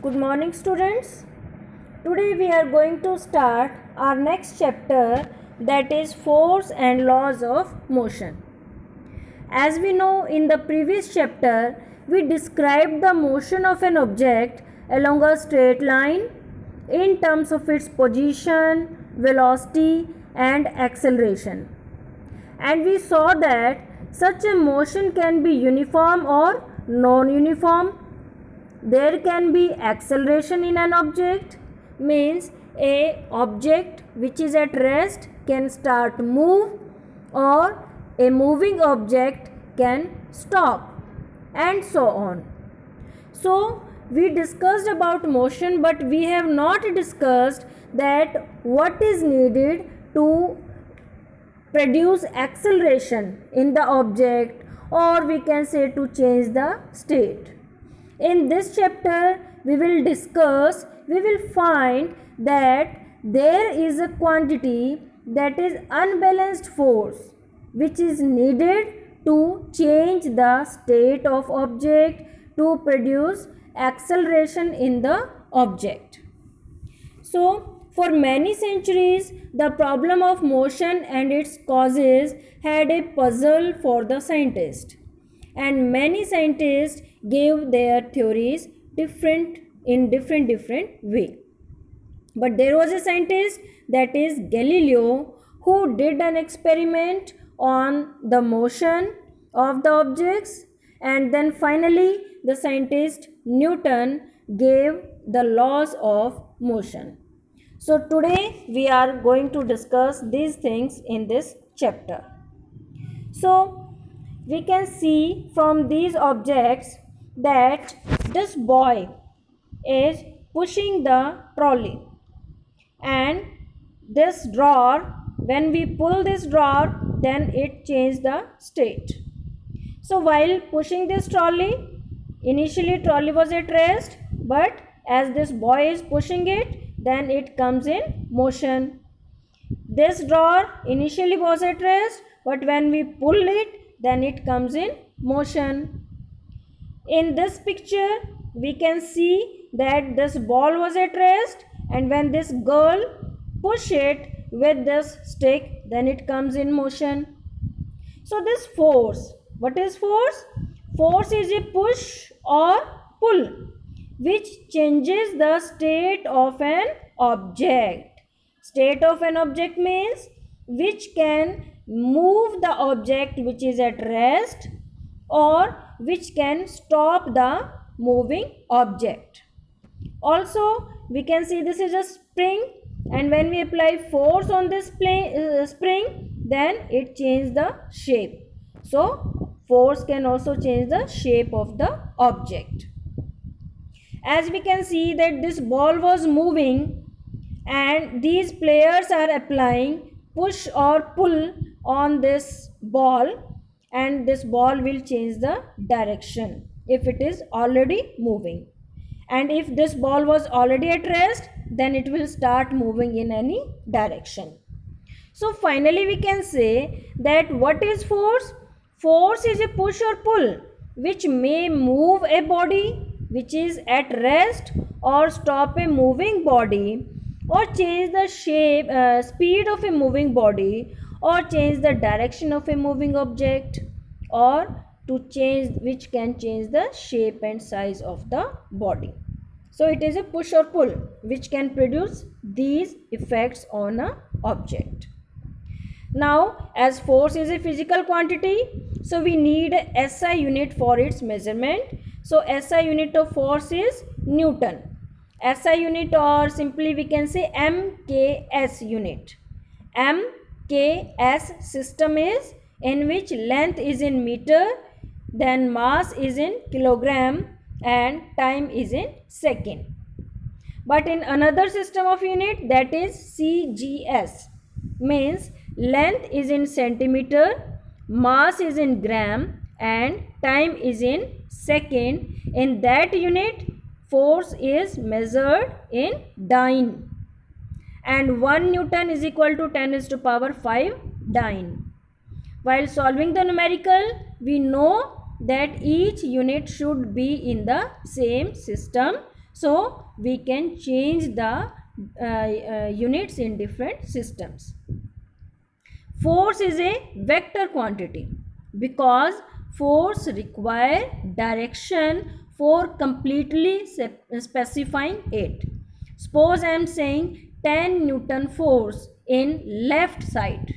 Good morning, students. Today we are going to start our next chapter, that is force and laws of motion. As we know, in the previous chapter we described the motion of an object along a straight line in terms of its position, velocity and acceleration. And we saw that such a motion can be uniform or non-uniform. There can be acceleration in an object, means a object which is at rest can start move, or a moving object can stop, and so on. So we discussed about motion, but we have not discussed that what is needed to produce acceleration in the object, or we can say to change the state. In this chapter we will find that there is a quantity, that is unbalanced force, which is needed to change the state of object to produce acceleration in the object. So for many centuries the problem of motion and its causes had a puzzle for the scientist, and many scientists gave their theories in different way. But there was a scientist, that is Galileo, who did an experiment on the motion of the objects, and then finally the scientist Newton gave the laws of motion. So today we are going to discuss these things in this chapter. So we can see from these objects that this boy is pushing the trolley, and this drawer, when we pull this drawer, then it changes the state. So while pushing this trolley, initially trolley was at rest, but as this boy is pushing it, then it comes in motion. This drawer initially was at rest, but when we pull it, then it comes in motion. In this picture we can see that this ball was at rest, and when this girl push it with this stick, then it comes in motion. So this force, what is force? Force is a push or pull which changes the state of an object. State of an object means which can move the object which is at rest, or which can stop the moving object. Also we can see this is a spring, and when we apply force on this spring, then it changes the shape. So force can also change the shape of the object. As we can see that this ball was moving, and these players are applying push or pull on this ball, and this ball will change the direction if it is already moving. And if this ball was already at rest, then it will start moving in any direction. So finally we can say that what is force? Force is a push or pull which may move a body which is at rest, or stop a moving body, or change the speed of a moving body, or change the direction of a moving object, or which can change the shape and size of the body. So it is a push or pull which can produce these effects on an object. Now as force is a physical quantity, so we need a SI unit for its measurement. So SI unit of force is Newton. SI unit, or simply we can say MKS unit. MKS system is in which length is in meter, then mass is in kilogram, and time is in second. But in another system of unit, that is CGS, means length is in centimeter, mass is in gram, and time is in second. In that unit force is measured in dyne, and 1 Newton is equal to 10 raised to power 5 dyne. While solving the numerical, we know that each unit should be in the same system. So we can change the units in different systems. Force is a vector quantity because force require direction for completely specifying it. Suppose I am saying 10 Newton force in left side.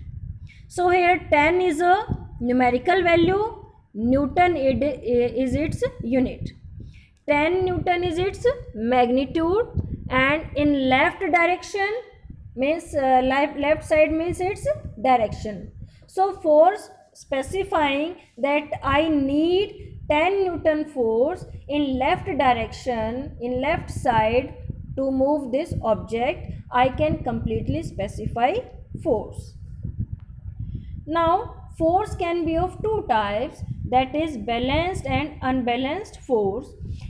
So here 10 is a numerical value, Newton is its unit. 10 Newton is its magnitude, and in left direction means left side means its direction. So force specifying that I need 10 Newton force in left direction, in left side, to move this object, I can completely specify force. Now force can be of two types, that is balanced and unbalanced force.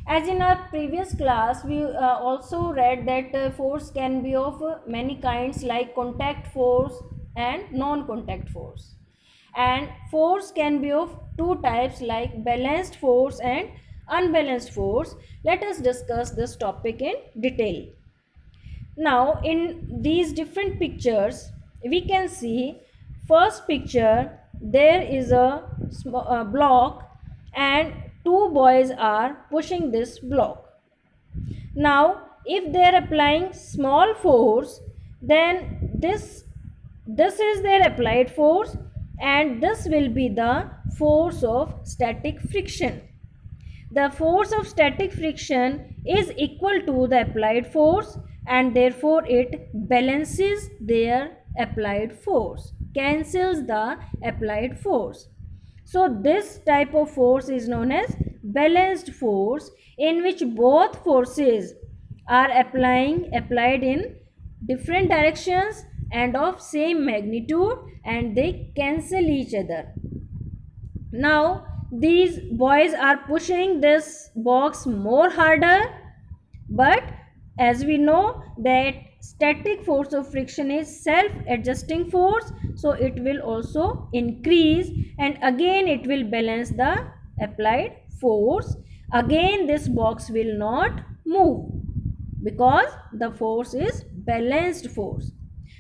As in our previous class we also read that force can be of many kinds, like contact force and non-contact force, and force can be of two types like balanced force and unbalanced force. Let us discuss this topic in detail. Now in these different pictures we can see, first picture there is a block and two boys are pushing this block. Now if they are applying small force, then this is their applied force, and this will be the force of static friction. The force of static friction is equal to the applied force, and therefore it balances their applied force, cancels the applied force. So this type of force is known as balanced force, in which both forces are applied in different directions and of same magnitude, and they cancel each other. Now these boys are pushing this box more harder, but as we know that static force of friction is self adjusting force, so it will also increase, and again it will balance the applied force. Again this box will not move because the force is balanced force.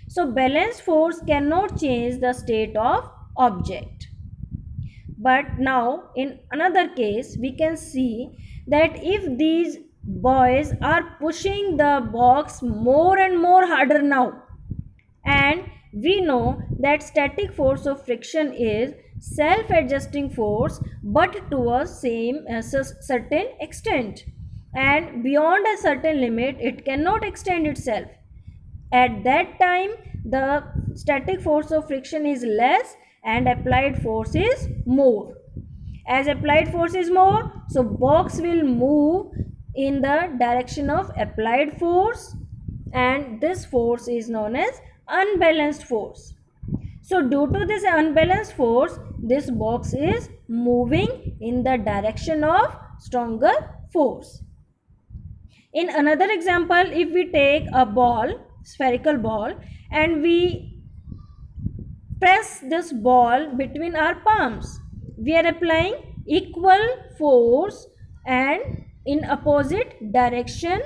So balanced force cannot change the state of object. But now in another case we can see that if these boys are pushing the box more and more harder now, and we know that static force of friction is self adjusting force but to a certain extent, and beyond a certain limit it cannot extend itself. At that time the static force of friction is less and applied force is more. As applied force is more, so box will move in the direction of applied force, and this force is known as unbalanced force. So due to this unbalanced force, this box is moving in the direction of stronger force. In another example, if we take a ball, spherical ball, and we press this ball between our palms, we are applying equal force and in opposite direction,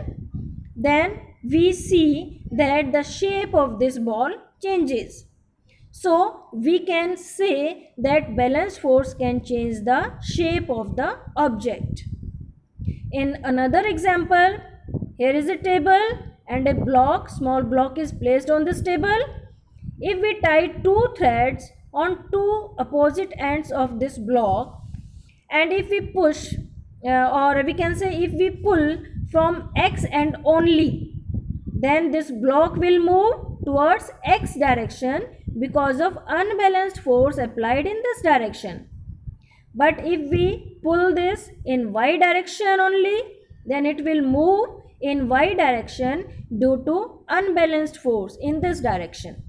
then we see that the shape of this ball changes. So we can say that balanced force can change the shape of the object. In another example, here is a table and a block, small block is placed on this table. If we tie two threads on two opposite ends of this block, and if we push or we can say if we pull from x end only, then this block will move towards x direction because of unbalanced force applied in this direction. But if we pull this in y direction only, then it will move in y direction due to unbalanced force in this direction.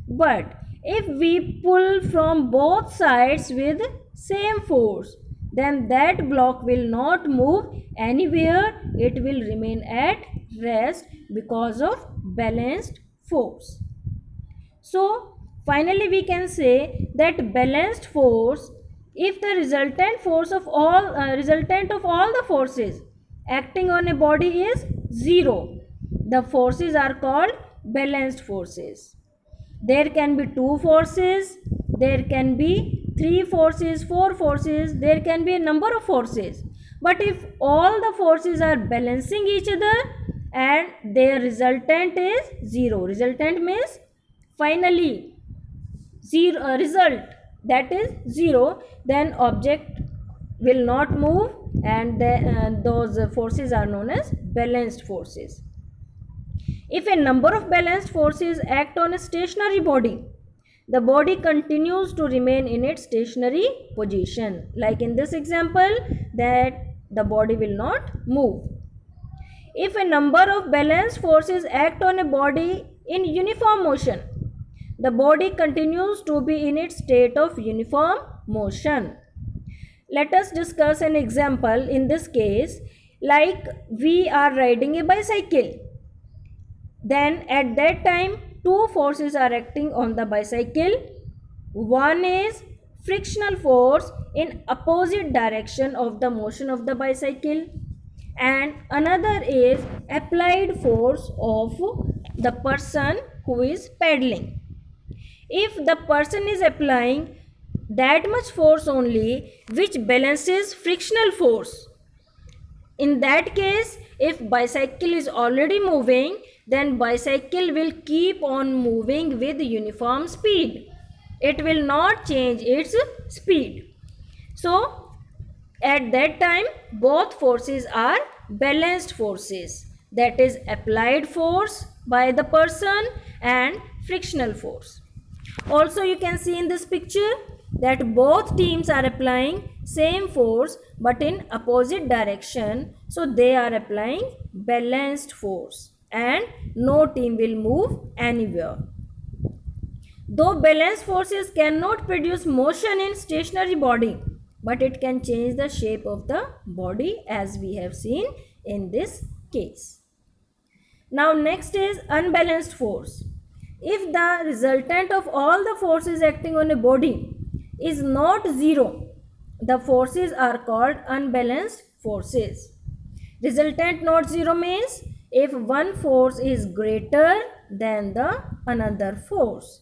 But if we pull from both sides with same force, then that block will not move anywhere, it will remain at rest because of balanced force. So finally we can say that balanced force, if the resultant of all the forces acting on a body is 0. The forces are called balanced forces. There can be 2 forces, there can be 3 forces, 4 forces, there can be a number of forces. But if all the forces are balancing each other and their resultant is 0, resultant means finally zero result, that is 0, then object will not move, and those forces are known as balanced forces. If a number of balanced forces act on a stationary body, the body continues to remain in its stationary position. Like in this example, that the body will not move. If a number of balanced forces act on a body in uniform motion, the body continues to be in its state of uniform motion. Let us discuss an example in this case, like we are riding a bicycle. Then at that time, 2 forces are acting on the bicycle. One is frictional force in opposite direction of the motion of the bicycle, and another is applied force of the person who is pedaling. If the person is applying that much force only which balances frictional force, in that case, if bicycle is already moving, then bicycle will keep on moving with uniform speed. It will not change its speed. So at that time, both forces are balanced forces, that is applied force by the person and frictional force. Also you can see in this picture that both teams are applying same force but in opposite direction, so they are applying balanced force and no team will move anywhere. Though balanced forces cannot produce motion in stationary body, but it can change the shape of the body as we have seen in this case. Now next is unbalanced force. If the resultant of all the forces acting on a body is not 0, the forces are called unbalanced forces. Resultant not 0 means if one force is greater than the another force.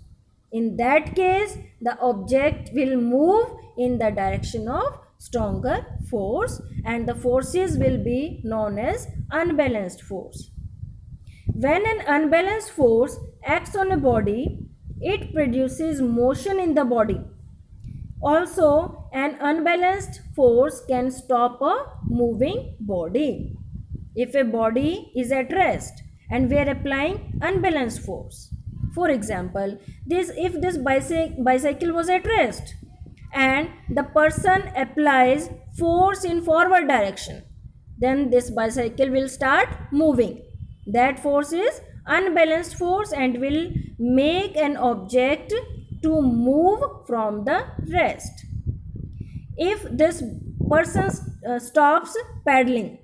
In that case, the object will move in the direction of stronger force and the forces will be known as unbalanced force. When an unbalanced force acts on a body, it produces motion in the body. Also, an unbalanced force can stop a moving body. If a body is at rest and we are applying unbalanced force, for example, if this bicycle was at rest and the person applies force in forward direction, then this bicycle will start moving. That force is unbalanced force and will make an object to move from the rest. If this person stops paddling,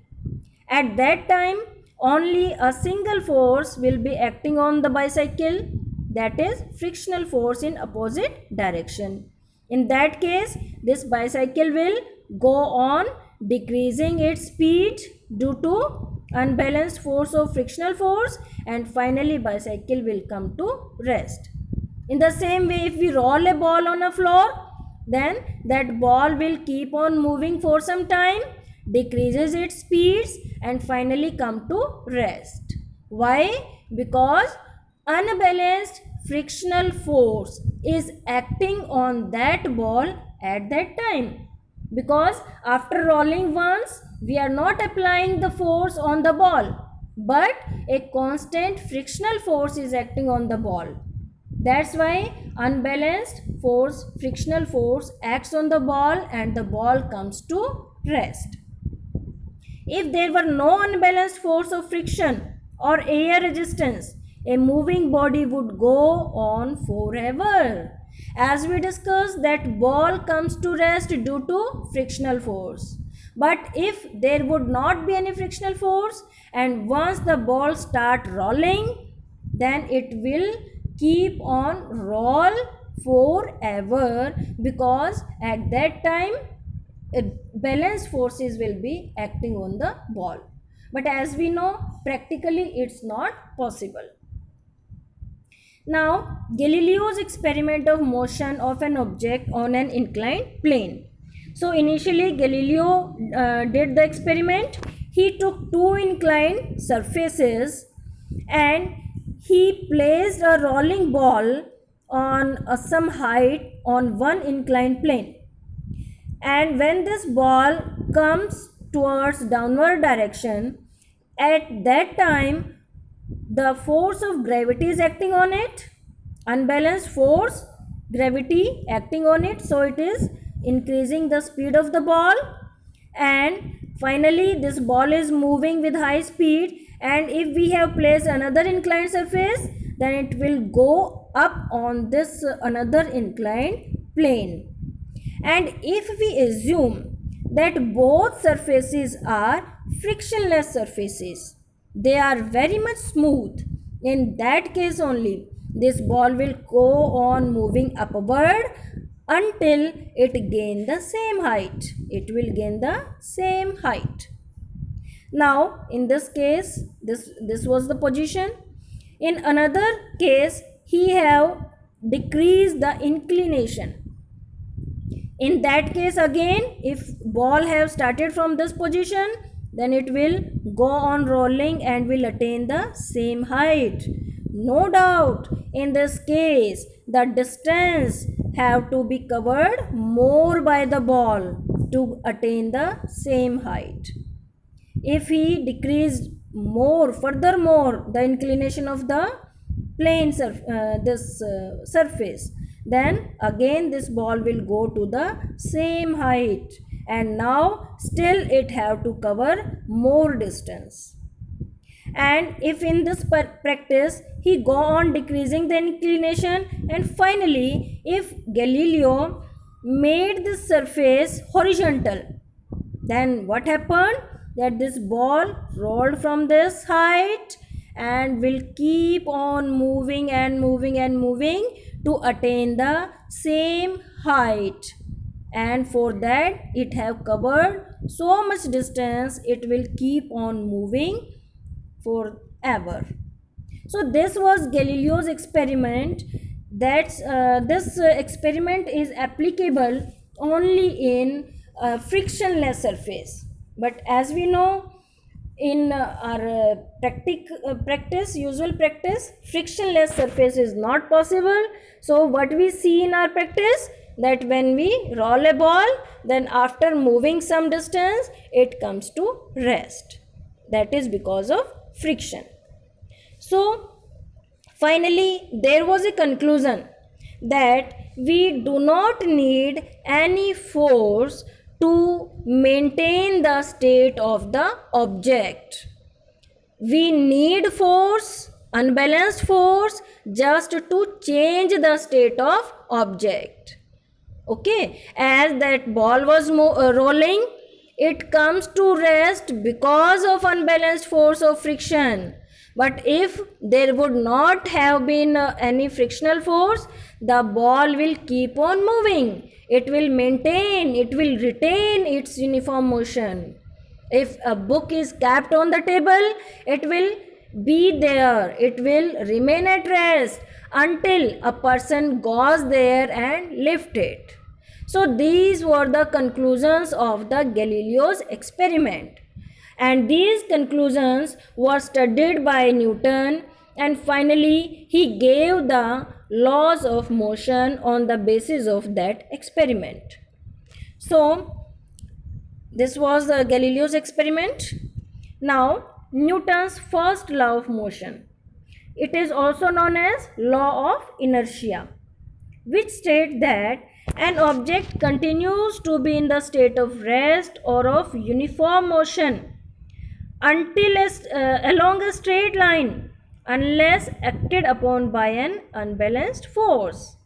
at that time only a single force will be acting on the bicycle, that is frictional force in opposite direction. In that case, this bicycle will go on decreasing its speed due to unbalanced force of frictional force and finally bicycle will come to rest. In the same way, if we roll a ball on a floor, then that ball will keep on moving for some time, decreases its speeds and finally come to rest. Why? Because unbalanced frictional force is acting on that ball at that time. Because after rolling once, we are not applying the force on the ball, but a constant frictional force is acting on the ball. That's why unbalanced force, frictional force acts on the ball and the ball comes to rest. If there were no unbalanced force of friction or air resistance, a moving body would go on forever. As we discussed, that ball comes to rest due to frictional force. But if there would not be any frictional force and once the ball start rolling, then it will keep on roll forever because at that time balanced forces will be acting on the ball. but as we know, practically it's not possible. Now, Galileo's experiment of motion of an object on an inclined plane. So initially Galileo did the experiment. He took two inclined surfaces and he placed a rolling ball on some height on one inclined plane. And when this ball comes towards downward direction, at that time the force of gravity is acting on it, unbalanced force, gravity acting on it, so it is increasing the speed of the ball, and finally this ball is moving with high speed, and if we have placed another inclined surface, then it will go up on this another inclined plane. And if we assume that both surfaces are frictionless surfaces, they are very much smooth, in that case only this ball will go on moving upward until it gain the same height. It will gain the same height. Now in this case, this was the position. In another case, he have decreased the inclination. In that case again, if ball have started from this position, then it will go on rolling and will attain the same height. No doubt, in this case, the distance have to be covered more by the ball to attain the same height. If he decreased more, furthermore, the inclination of the plane surface, then again this ball will go to the same height, and now still it have to cover more distance. And if in this practice he go on decreasing the inclination, and finally if Galileo made the surface horizontal, then what happened? That this ball rolled from this height and will keep on moving and moving and moving to attain the same height, and for that it have covered so much distance, it will keep on moving forever. So this was Galileo's experiment. This experiment is applicable only in frictionless surface, but as we know, in our usual practice, frictionless surface is not possible. So what we see in our practice, that when we roll a ball, then after moving some distance it comes to rest. That is because of friction. So finally there was a conclusion that we do not need any force to maintain the state of the object. We need force, unbalanced force, just to change the state of object. Okay, as that ball was rolling, it comes to rest because of unbalanced force of friction. But if there would not have been any frictional force, the ball will keep on moving. It will maintain, it will retain its uniform motion. If a book is kept on the table, it will be there. It will remain at rest until a person goes there and lift it. So these were the conclusions of the Galileo's experiment. And these conclusions were studied by Newton, and finally he gave the laws of motion on the basis of that experiment. So this was Galileo's experiment. Now Newton's first law of motion. It is also known as law of inertia, which states that an object continues to be in the state of rest or of uniform motion until along a straight line, unless acted upon by an unbalanced force.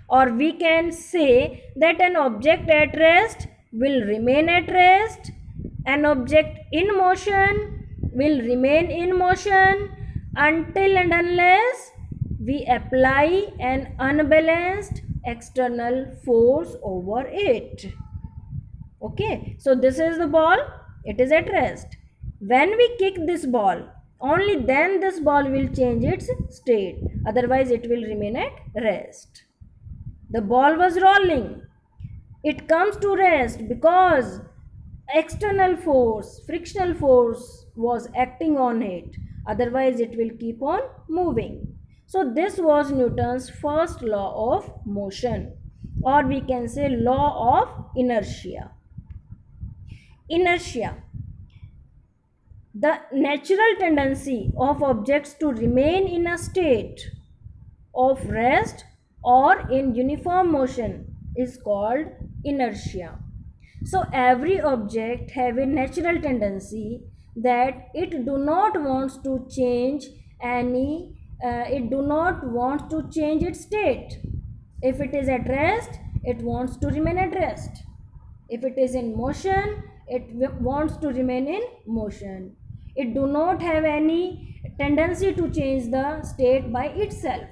Or we can say that an object at rest will remain at rest, an object in motion will remain in motion until and unless we apply an unbalanced external force over it. Okay, so this is the ball, it is at rest. when we kick this ball, only then this ball will change its state, otherwise it will remain at rest. The ball was rolling, it comes to rest because external force, frictional force was acting on it, otherwise it will keep on moving. So this was Newton's first law of motion, or we can say law of inertia. Inertia, the natural tendency of objects to remain in a state of rest or in uniform motion is called inertia. So every object have a natural tendency that it do not wants to change its state. If it is at rest, it wants to remain at rest. If it is in motion, it wants to remain in motion. It do not have any tendency to change the state by itself.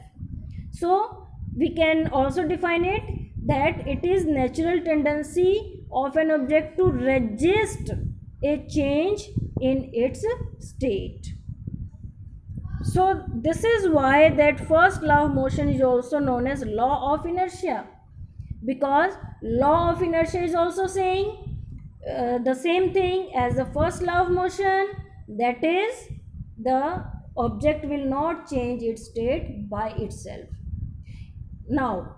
So we can also define it that it is natural tendency of an object to resist a change in its state. So this is why that first law of motion is also known as law of inertia, because law of inertia is also saying the same thing as the first law of motion, that is the object will not change its state by itself. Now,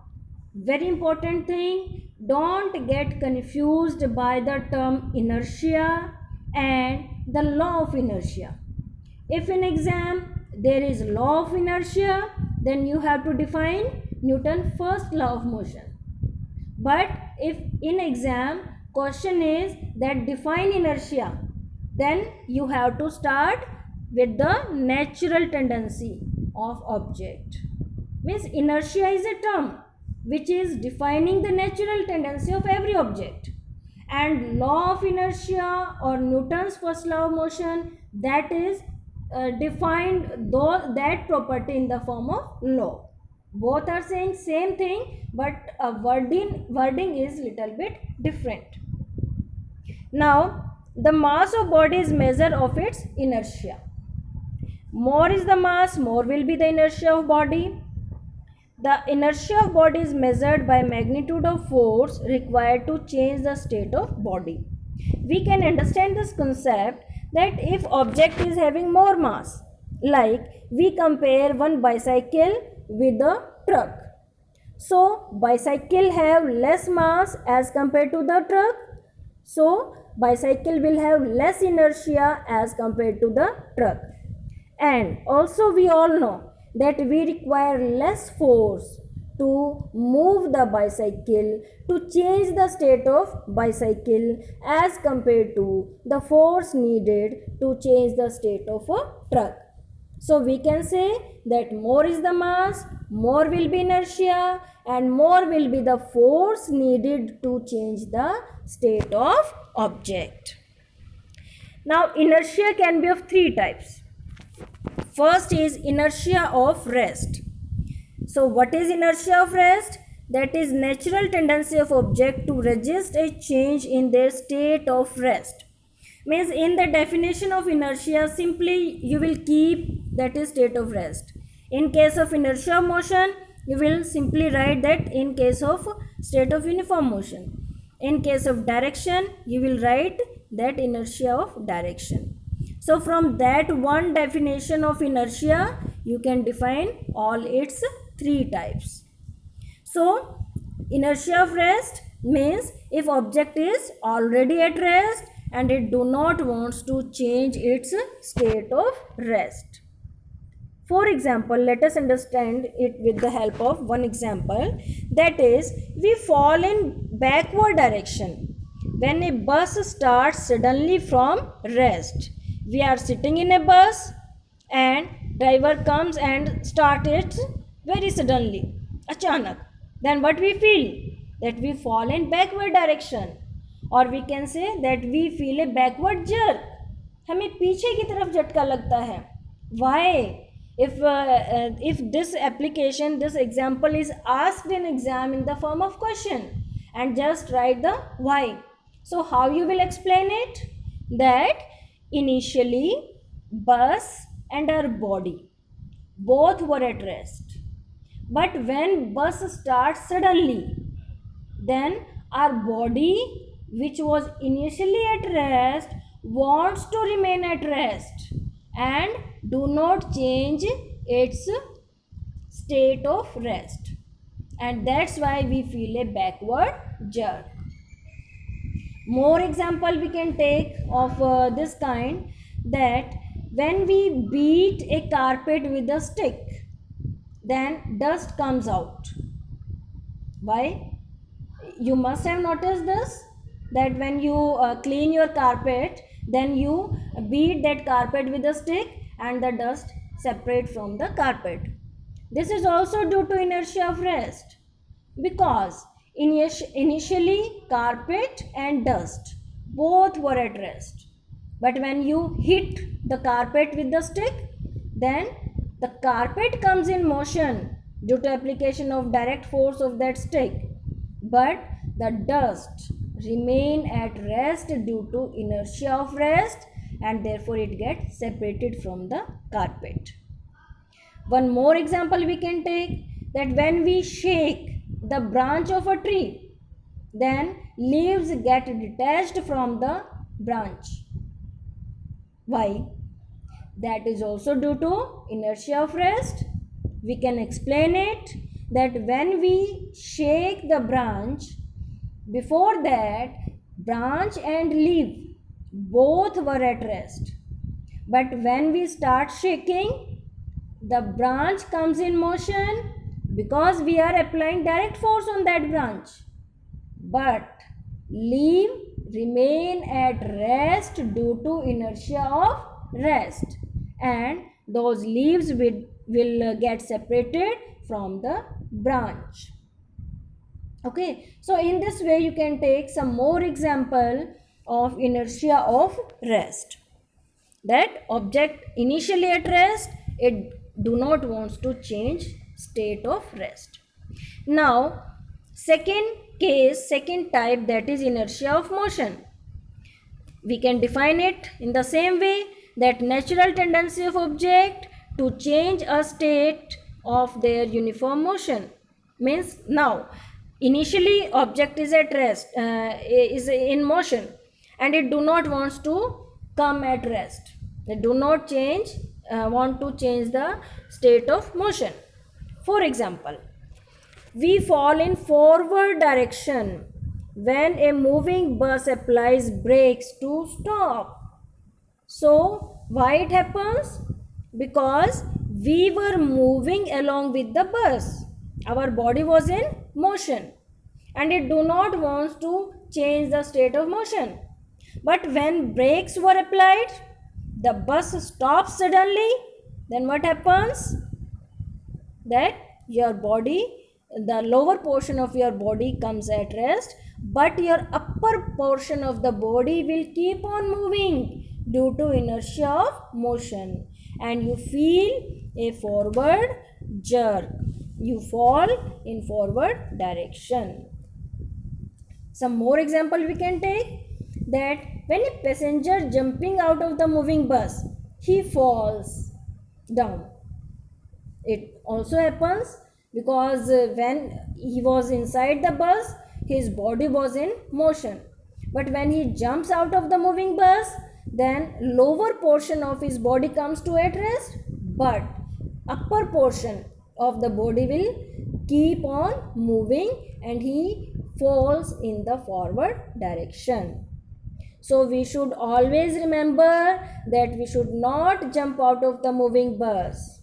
very important thing, don't get confused by the term inertia and the law of inertia. If in exam there is law of inertia, then you have to define Newton's first law of motion. But if in exam question is that define inertia, then you have to start with the natural tendency of object. Means inertia is a term which is defining the natural tendency of every object, and law of inertia or Newton's first law of motion, that is defined that property in the form of law. Both are saying same thing, but wording is little bit different. Now the mass of body is measure of its inertia. More is the mass, more will be the inertia of body. The inertia of body is measured by magnitude of force required to change the state of body. We can understand this concept that if object is having more mass, like we compare one bicycle with a truck. So bicycle have less mass as compared to the truck. So bicycle will have less inertia as compared to the truck. And also we all know that we require less force to move the bicycle, to change the state of bicycle as compared to the force needed to change the state of a truck. So we can say that more is the mass, more will be inertia, and more will be the force needed to change the state of object. Now inertia can be of three types. First is inertia of rest. So what is inertia of rest? That is natural tendency of object to resist a change in their state of rest. Means in the definition of inertia, simply you will keep that is state of rest. In case of inertia of motion, you will simply write that in case of state of uniform motion. In case of direction, you will write that inertia of direction. So from that one definition of inertia, you can define all its three types. So inertia of rest means if object is already at rest and it do not wants to change its state of rest. For example, let us understand it with the help of one example, that is we fall in backward direction when a bus starts suddenly from rest. We are sitting in a bus and driver comes and starts it very suddenly, achanak. Then what we feel? That we fall in backward direction, or we can say that we feel a backward jerk. हमें पीछे की तरफ झटका लगता है. Why? If this application, this example is asked in exam in the form of question, and just write the why. So how you will explain it? That Initially, bus and our body both were at rest. But when bus starts suddenly, then our body, which was initially at rest, wants to remain at rest and do not change its state of rest, and that's why we feel a backward jerk. More example we can take of this kind, that when we beat a carpet with a stick, then dust comes out. Why? You must have noticed this, that when you clean your carpet, then you beat that carpet with a stick and the dust separate from the carpet. This is also due to inertia of rest, because initially carpet and dust both were at rest, but when you hit the carpet with the stick, then the carpet comes in motion due to application of direct force of that stick, but the dust remain at rest due to inertia of rest, and therefore it gets separated from the carpet. One more example we can take, that when we shake the branch of a tree, then leaves get detached from the branch. Why? That is also due to inertia of rest. We can explain it that when we shake the branch, before that branch and leaf both were at rest, but when we start shaking, the branch comes in motion because we are applying direct force on that branch, but leaf remain at rest due to inertia of rest, and those leaves will get separated from the branch. Okay, so in this way you can take some more example of inertia of rest, that object initially at rest, it do not wants to change state of rest. Now second case, second type, that is inertia of motion. We can define it in the same way, that natural tendency of object to change a state of their uniform motion. Means now initially object is at rest, is in motion, and it do not wants to come at rest, they do not change, want to change the state of motion. For example, we fall in forward direction when a moving bus applies brakes to stop. So why it happens? Because we were moving along with the bus, our body was in motion, and it do not want to change the state of motion. But when brakes were applied, the bus stops suddenly, then what happens? That your body, the lower portion of your body comes at rest, but your upper portion of the body will keep on moving due to inertia of motion, and you feel a forward jerk, you fall in forward direction. Some more example we can take, that when a passenger jumping out of the moving bus, he falls down. It also happens because when he was inside the bus, his body was in motion, but when he jumps out of the moving bus, then lower portion of his body comes to at rest, but upper portion of the body will keep on moving, and he falls in the forward direction. So we should always remember that we should not jump out of the moving bus.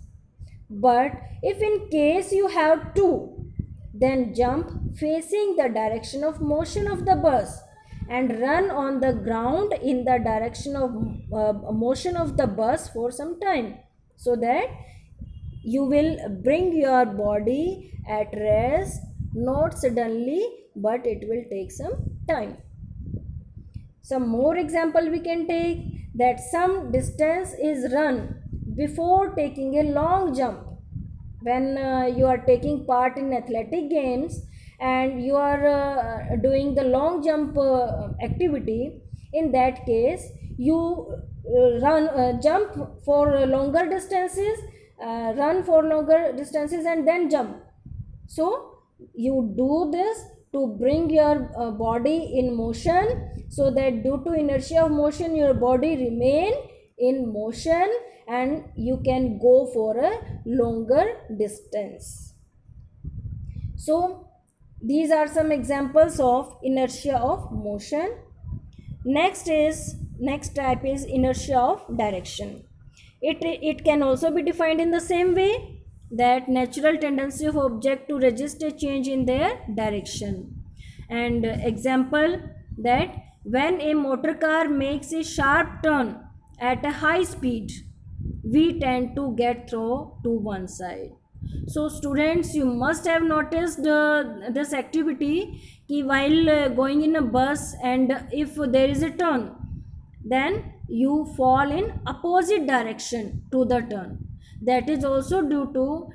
But if in case you have to, then jump facing the direction of motion of the bus and run on the ground in the direction of motion of the bus for some time, so that you will bring your body at rest, not suddenly, but it will take some time. Some more example we can take, that some distance is run before taking a long jump. When you are taking part in athletic games and you are doing the long jump activity, in that case you jump for longer distances, run for longer distances and then jump. So you do this to bring your body in motion, so that due to inertia of motion your body remain in motion and you can go for a longer distance. So these are some examples of inertia of motion. Next type is inertia of direction. It can also be defined in the same way, that natural tendency of object to resist a change in their direction. And example, that when a motor car makes a sharp turn at a high speed, we tend to get thrown to one side. So students, you must have noticed this activity ki while going in a bus, and if there is a turn, then you fall in opposite direction to the turn. That is also due to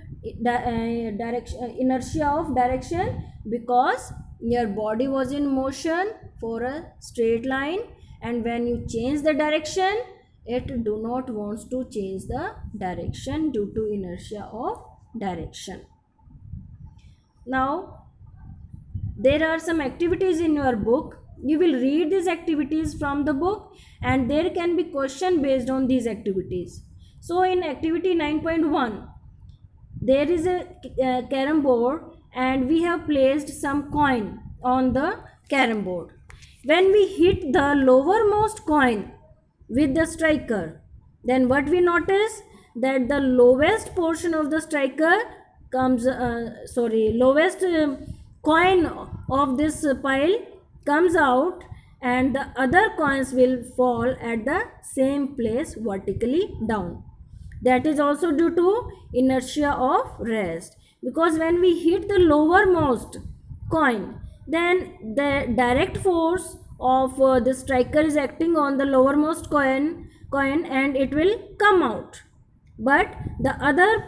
inertia of direction, because your body was in motion for a straight line, and when you change the direction, it do not wants to change the direction due to inertia of direction. Now there are some activities in your book. You will read these activities from the book, and there can be question based on these activities. So in activity 9.1, there is a carom board, and we have placed some coin on the carom board. When we hit the lowermost coin with the striker, then what we notice, that the lowest portion of the striker comes lowest coin of this pile comes out, and the other coins will fall at the same place vertically down. That is also due to inertia of rest, because when we hit the lowermost coin, then the direct force of the striker is acting on the lowermost coin and it will come out. But the other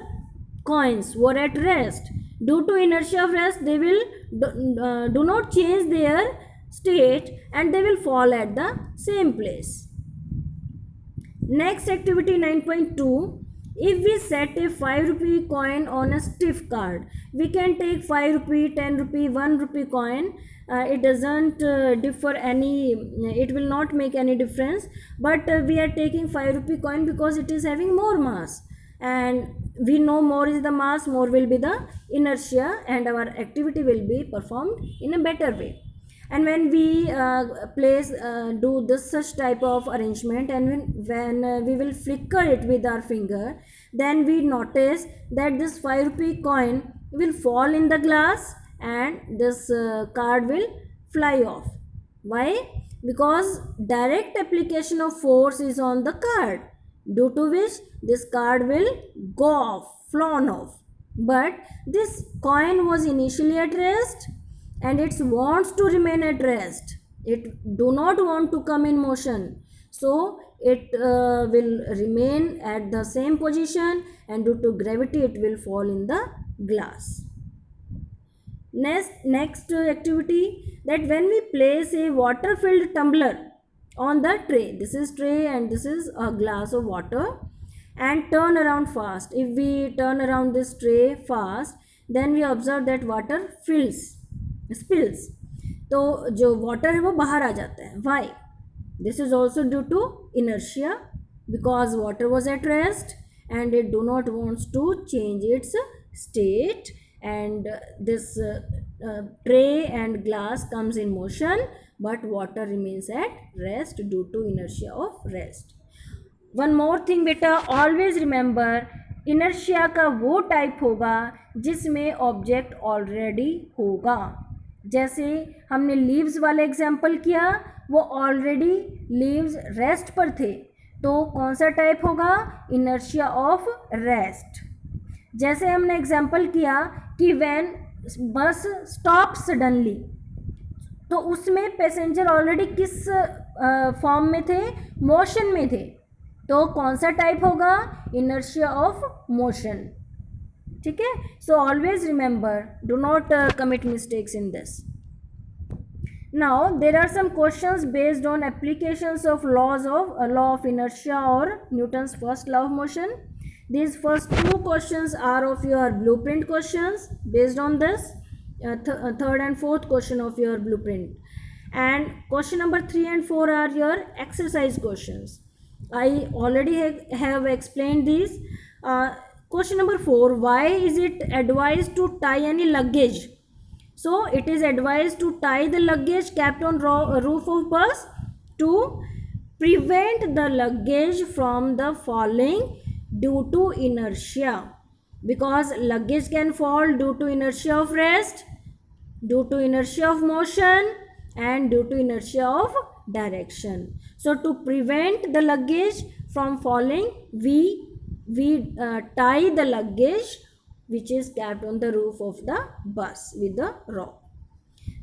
coins were at rest. Due to inertia of rest, they will do not change their state, and they will fall at the same place. Next activity 9.2, if we set a 5 rupee coin on a stiff card, we can take 5 rupee, 10 rupee, 1 rupee coin. It doesn't differ any, it will not make any difference, but we are taking 5 rupee coin because it is having more mass, and we know more is the mass, more will be the inertia, and our activity will be performed in a better way. And when we do this such type of arrangement, and when we will flicker it with our finger, then we notice that this 5 rupee coin will fall in the glass, and this card will fly off. Why? Because direct application of force is on the card, due to which this card will go off, flown off. But this coin was initially at rest, and it wants to remain at rest. It do not want to come in motion, so it will remain at the same position, and due to gravity it will fall in the glass. Next activity, that when we place a water filled tumbler on the tray, this is tray and this is a glass of water, and turn around fast. If we turn around this tray fast, then we observe that water spills, तो जो water है वो बाहर आ जाता है. Why? This is also due to inertia, because water was at rest and it do not wants to change its state, and this tray and glass comes in motion, but water remains at rest due to inertia of rest. One more thing बेटा, always remember, inertia का वो type होगा जिसमें object already होगा. जैसे हमने leaves वाले example किया, वो ऑलरेडी लीव्स रेस्ट पर थे, तो कौन सा टाइप होगा? Inertia of rest. जैसे हमने एग्जाम्पल किया कि व्हेन बस स्टॉप सडनली, तो उसमें पैसेंजर ऑलरेडी किस फॉर्म में थे? मोशन में थे, तो कौन सा टाइप होगा? Inertia of motion. ठीक है. So always remember, do not commit mistakes in this. Now there are some questions based on applications of law of inertia or Newton's first law of motion. These first two questions are of your blueprint questions based on this third and fourth question of your blueprint, and question number 3 and 4 are your exercise questions. I already have explained these. Question number 4, why is it advised to tie any luggage? So it is advised to tie the luggage kept on roof of bus to prevent the luggage from the falling due to inertia, because luggage can fall due to inertia of rest, due to inertia of motion, and due to inertia of direction. So to prevent the luggage from falling, we tie the luggage which is kept on the roof of the bus with the rope.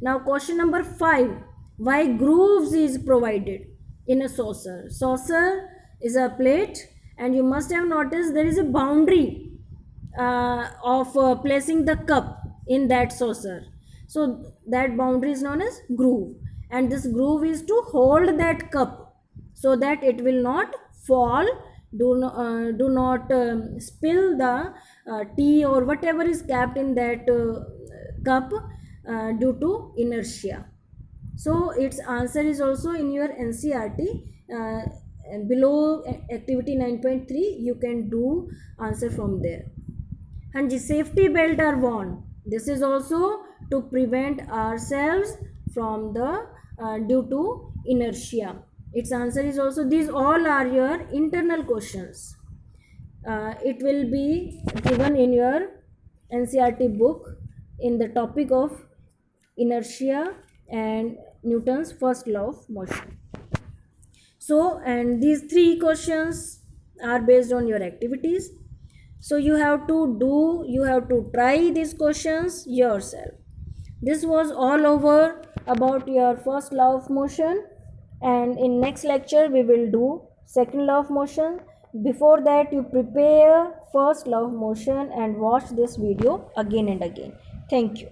Now question number 5, why grooves is provided in a saucer? Saucer is a plate, and you must have noticed there is a boundary of placing the cup in that saucer. So that boundary is known as groove, and this groove is to hold that cup so that it will not fall. Do not spill the tea or whatever is kept in that cup due to inertia. So its answer is also in your NCERT. Below activity 9.3 you can do answer from there. And the safety belt are worn. This is also to prevent ourselves from the due to inertia. Its answer is also, these all are your internal questions. It will be given in your NCERT book in the topic of inertia and Newton's first law of motion. So, and these 3 questions are based on your activities. So you have to try these questions yourself. This was all over about your first law of motion, and in next lecture we will do second law of motion. Before that, you prepare first law of motion and watch this video again and again. Thank you.